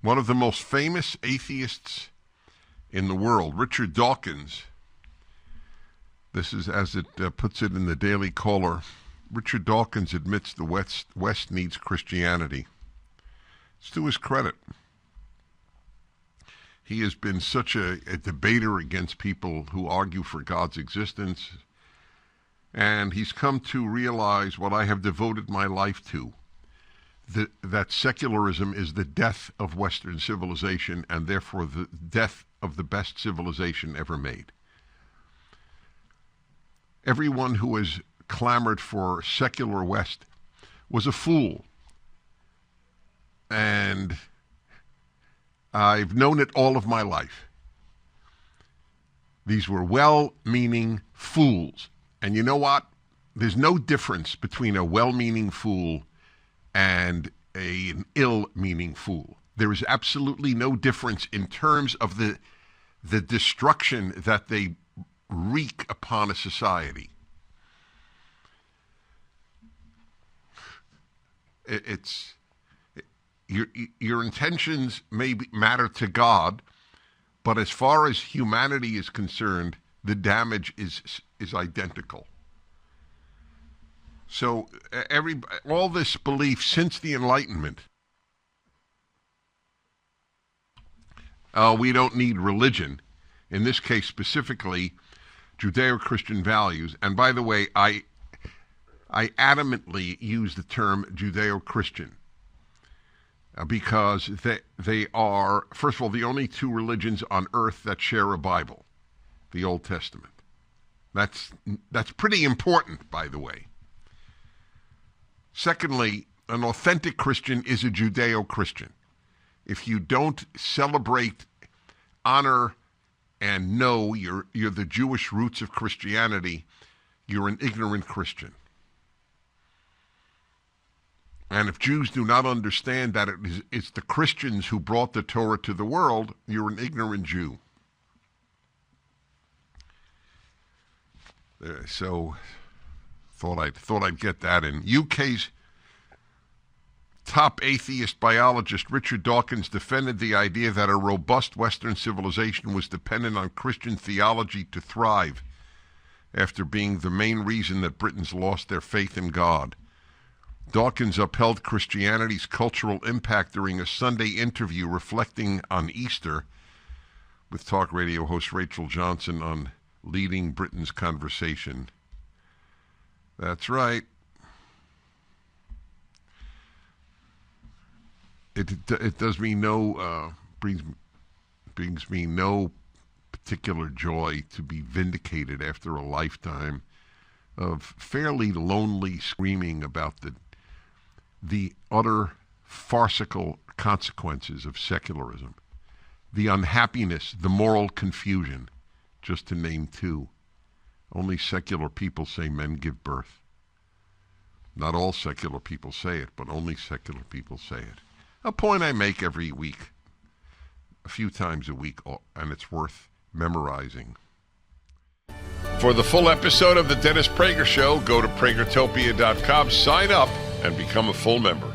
One of the most famous atheists in the world, Richard Dawkins, this is as it puts it in the Daily Caller, Richard Dawkins admits the West needs Christianity. It's to his credit. He has been such a debater against people who argue for God's existence, and he's come to realize what I have devoted my life to, that secularism is the death of Western civilization and therefore the death of the best civilization ever made. Everyone who has clamored for secular West was a fool. And I've known it all of my life. These were well-meaning fools. And you know what? There's no difference between a well-meaning fool and an ill-meaning fool. There is absolutely no difference in terms of the destruction that they wreak upon a society. Your intentions may matter to God, but as far as humanity is concerned, the damage is identical. So all this belief since the Enlightenment, we don't need religion, in this case specifically Judeo-Christian values. And by the way, I adamantly use the term Judeo-Christian because they are, first of all, the only two religions on earth that share a Bible, the Old Testament. That's pretty important, by the way. Secondly, an authentic Christian is a Judeo-Christian. If you don't celebrate, honor, and know you're the Jewish roots of Christianity, you're an ignorant Christian. And if Jews do not understand that it's the Christians who brought the Torah to the world, you're an ignorant Jew. So, thought I'd get that in. UK's top atheist biologist Richard Dawkins defended the idea that a robust Western civilization was dependent on Christian theology to thrive, after being the main reason that Britons lost their faith in God. Dawkins upheld Christianity's cultural impact during a Sunday interview reflecting on Easter with talk radio host Rachel Johnson on Leading Britain's Conversation. That's right. It does me no brings me no particular joy to be vindicated after a lifetime of fairly lonely screaming about the utter farcical consequences of secularism, the unhappiness, the moral confusion, just to name two. Only secular people say men give birth. Not all secular people say it, but only secular people say it. A point I make every week, a few times a week, and it's worth memorizing. For the full episode of The Dennis Prager Show, go to pragertopia.com, sign up, and become a full member.